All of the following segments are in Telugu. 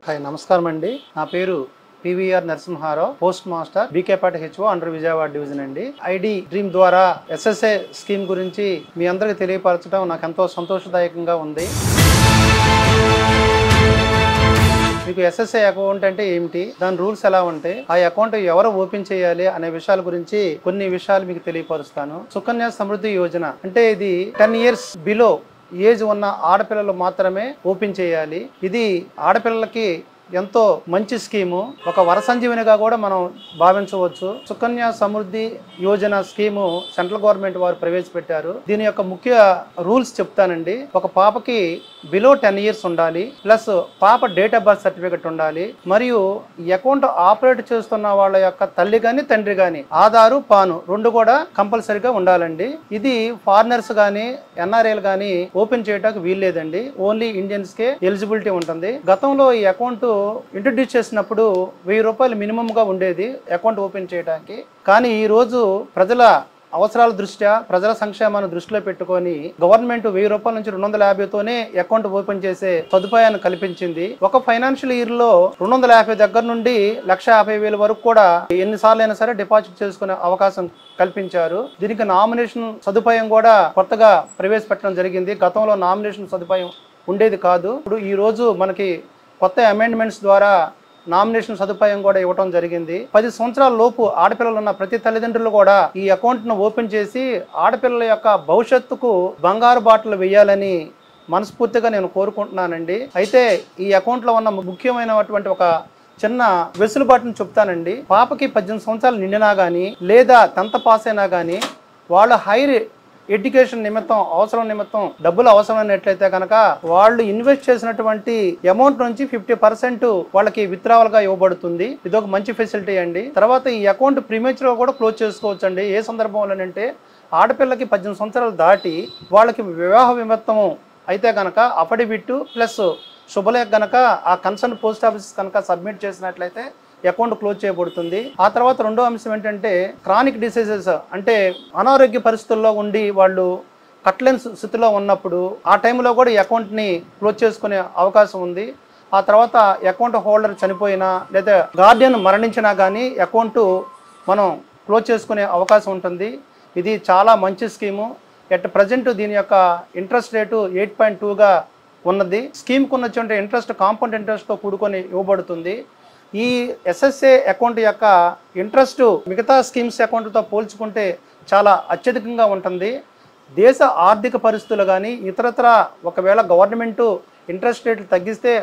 హాయ్ నమస్కారం అండి. నా పేరు పివిఆర్ నరసింహారావు, పోస్ట్ మాస్టర్ బీకేపాటి హెచ్ఓ అండర్ విజయవాడ డివిజన్ అండి. ఐడి డ్రీమ్ ద్వారా ఎస్ఎస్ఏ స్కీమ్ గురించి మీ అందరికీ తెలియపరచడం నాకు ఎంతో సంతోషదాయకంగా ఉంది. మీకు ఎస్ఎస్ఏ అకౌంట్ అంటే ఏమిటి, దాని రూల్స్ ఎలా ఉంటాయి, ఆ అకౌంట్ ఎవరు ఓపెన్ చేయాలి అనే విషయాల గురించి కొన్ని విషయాలు మీకు తెలియపరుస్తాను. సుకన్య సమృద్ధి యోజన అంటే ఇది 10 years బిలో ఏజ్ ఉన్న ఆడపిల్లలు మాత్రమే ఓపెన్ చేయాలి. ఇది ఆడపిల్లలకి ఎంతో మంచి స్కీము, ఒక వరసంజీవనిగా కూడా మనం భావించవచ్చు. Sukanya Samriddhi Yojana scheme central government వారు ప్రవేశపెట్టారు. దీని యొక్క ముఖ్య రూల్స్ చెప్తానండి. ఒక పాపకి బిలో 10 years ఉండాలి, ప్లస్ పాప డేట్ ఆఫ్ బర్త్ సర్టిఫికెట్ ఉండాలి, మరియు ఈ అకౌంట్ ఆపరేట్ చేస్తున్న వాళ్ళ యొక్క తల్లి గాని తండ్రి గాని ఆధారు పాను రెండు కూడా కంపల్సరీగా ఉండాలండి. ఇది ఫారినర్స్ గాని ఎన్ఆర్ఐలు గాని ఓపెన్ చేయడానికి వీల్లేదండి. ఓన్లీ ఇండియన్స్ కే ఎలిజిబిలిటీ ఉంటుంది. గతంలో ఈ అకౌంట్ ఇంట్రడ్యూస్ చేసినప్పుడు 1000 రూపాయలు మినిమం గా ఉండేది అకౌంట్ ఓపెన్ చేయడానికి. కానీ ఈ రోజు ప్రజల అవసరాల దృష్ట్యా, ప్రజల సంక్షేమాన్ని దృష్టిలో పెట్టుకొని గవర్నమెంట్ 1000 రూపాయల నుంచి 250తోనే అకౌంట్ ఓపెన్ చేసే సదుపాయాన్ని కల్పించింది. ఒక ఫైనాన్షియల్ ఇయర్ లో 250 దగ్గర నుండి 1,50,000 వరకు కూడా ఎన్నిసార్లు అయినా సరే డిపాజిట్ చేసుకునే అవకాశం కల్పించారు. దీనికి నామినేషన్ సదుపాయం కూడా కొత్తగా ప్రవేశపెట్టడం జరిగింది. గతంలో నామినేషన్ సదుపాయం ఉండేది కాదు. ఇప్పుడు ఈ రోజు మనకి కొత్త అమెండ్మెంట్స్ ద్వారా నామినేషన్ సదుపాయం కూడా ఇవ్వడం జరిగింది. 10 సంవత్సరాల లోపు ఆడపిల్లలు ఉన్న ప్రతి తల్లిదండ్రులు కూడా ఈ అకౌంట్ ను ఓపెన్ చేసి ఆడపిల్లల యొక్క భవిష్యత్తుకు బంగారు బాటలు వేయాలని మనస్ఫూర్తిగా నేను కోరుకుంటున్నానండి. అయితే ఈ అకౌంట్ లో ఉన్న ముఖ్యమైనటువంటి ఒక చిన్న వెసులుబాటును చెప్తానండి. పాపకి 18 సంవత్సరాలు నిండినా గానీ లేదా 10th పాస్ అయినా గానీ వాళ్ళు హైర్ ఎడ్యుకేషన్ నిమిత్తం అవసరం నిమిత్తం డబ్బులు అవసరమైనట్లయితే కనుక వాళ్ళు ఇన్వెస్ట్ చేసినటువంటి అమౌంట్ నుంచి 50% వాళ్ళకి విత్డ్రావల్ గా ఇవ్వబడుతుంది. ఇది ఒక మంచి ఫెసిలిటీ అండి. తర్వాత ఈ అకౌంట్ ప్రీమేచర్ గా కూడా క్లోజ్ చేసుకోవచ్చు అండి. ఏ సందర్భంలోనంటే ఆడపిల్లకి 18 సంవత్సరాలు దాటి వాళ్ళకి వివాహ నిమిత్తం అయితే కనుక అఫిడవిట్ ప్లస్ శుభలేఖ కనుక ఆ కన్సర్న్ పోస్ట్ ఆఫీస్ కనుక సబ్మిట్ చేసినట్లయితే అకౌంట్ క్లోజ్ చేయబడుతుంది. ఆ తర్వాత రెండో అంశం ఏంటంటే క్రానిక్ డిసీజెస్ అంటే అనారోగ్య పరిస్థితుల్లో ఉండి వాళ్ళు కట్టలేని స్థితిలో ఉన్నప్పుడు ఆ టైంలో కూడా ఈ అకౌంట్ని క్లోజ్ చేసుకునే అవకాశం ఉంది. ఆ తర్వాత అకౌంట్ హోల్డర్ చనిపోయినా లేదా గార్డియన్ మరణించినా కానీ అకౌంట్ మనం క్లోజ్ చేసుకునే అవకాశం ఉంటుంది. ఇది చాలా మంచి స్కీము. ఎట్ ప్రజెంట్ దీని యొక్క ఇంట్రెస్ట్ రేటు 8.2గా ఉన్నది. స్కీమ్కు ఉన్నటువంటి ఇంట్రెస్ట్ కాంపౌండ్ ఇంట్రెస్ట్తో కూడుకొని ఇవ్వబడుతుంది. ఈ ఎస్ఎస్ఏ అకౌంట్ యొక్క ఇంట్రెస్ట్ మిగతా స్కీమ్స్ అకౌంట్తో పోల్చుకుంటే చాలా అత్యధికంగా ఉంటుంది. దేశ ఆర్థిక పరిస్థితులు కానీ ఇతరత్ర ఒకవేళ గవర్నమెంటు ఇంట్రెస్ట్ రేట్లు తగ్గిస్తే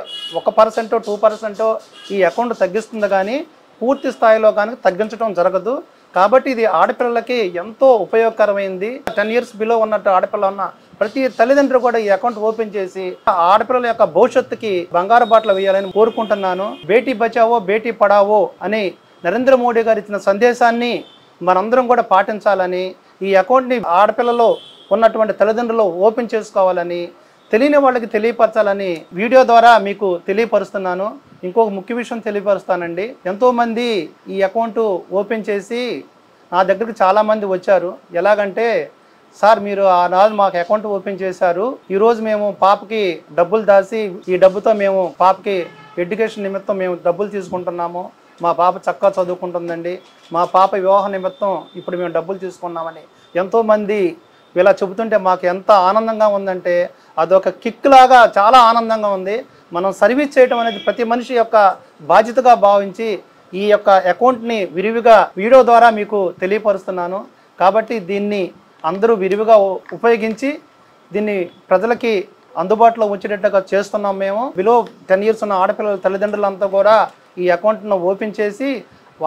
1% 2% ఈ అకౌంట్ తగ్గిస్తుంది, కానీ పూర్తి స్థాయిలో కానీ తగ్గించడం జరగదు. కాబట్టి ఇది ఆడపిల్లలకి ఎంతో ఉపయోగకరమైంది. 10 years బిలో ఉన్నట్టు ఆడపిల్ల ఉన్న ప్రతి తల్లిదండ్రులు కూడా ఈ అకౌంట్ ఓపెన్ చేసి ఆడపిల్లల యొక్క భవిష్యత్తుకి బంగారు బాటలు వేయాలని కోరుకుంటున్నాను. బేటీ బచావో బేటీ పడావో అని నరేంద్ర మోడీ గారు ఇచ్చిన సందేశాన్ని మనందరం కూడా పాటించాలని, ఈ అకౌంట్ని ఆడపిల్లలో ఉన్నటువంటి తల్లిదండ్రులు ఓపెన్ చేసుకోవాలని, తెలియని వాళ్ళకి తెలియపరచాలని వీడియో ద్వారా మీకు తెలియపరుస్తున్నాను. ఇంకొక ముఖ్య విషయం తెలియపరుస్తానండి. ఎంతోమంది ఈ అకౌంట్ ఓపెన్ చేసి నా దగ్గరికి చాలామంది వచ్చారు. ఎలాగంటే, సార్ మీరు ఆ నాడు మాకు అకౌంట్ ఓపెన్ చేశారు, ఈరోజు మేము పాపకి డబ్బులు దాచి ఈ డబ్బుతో మేము పాపకి ఎడ్యుకేషన్ నిమిత్తం మేము డబ్బులు తీసుకుంటున్నాము, మా పాప చక్కగా చదువుకుంటుందండి, మా పాప వివాహ నిమిత్తం ఇప్పుడు మేము డబ్బులు తీసుకున్నామని ఎంతోమంది ఇలా చెబుతుంటే మాకు ఎంత ఆనందంగా ఉందంటే అదొక కిక్ లాగా చాలా ఆనందంగా ఉంది. మనం సర్వీస్ చేయడం అనేది ప్రతి మనిషి యొక్క బాధ్యతగా భావించి ఈ యొక్క అకౌంట్ని విరివిగా వీడియో ద్వారా మీకు తెలియపరుస్తున్నాను. కాబట్టి దీన్ని అందరూ విరివిగా ఉపయోగించి దీన్ని ప్రజలకి అందుబాటులో ఉంచేటట్టుగా చేస్తున్నాం. మేము బిలో 10 years ఉన్న ఆడపిల్లల తల్లిదండ్రులంతా కూడా ఈ అకౌంట్ను ఓపెన్ చేసి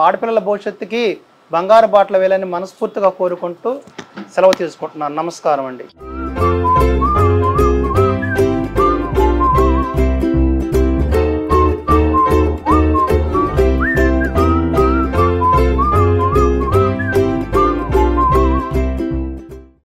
ఆడపిల్లల భవిష్యత్తుకి బంగారు బాటలు వేయాలని మనస్ఫూర్తిగా కోరుకుంటూ సెలవు తీసుకుంటున్నాను. నమస్కారం అండి.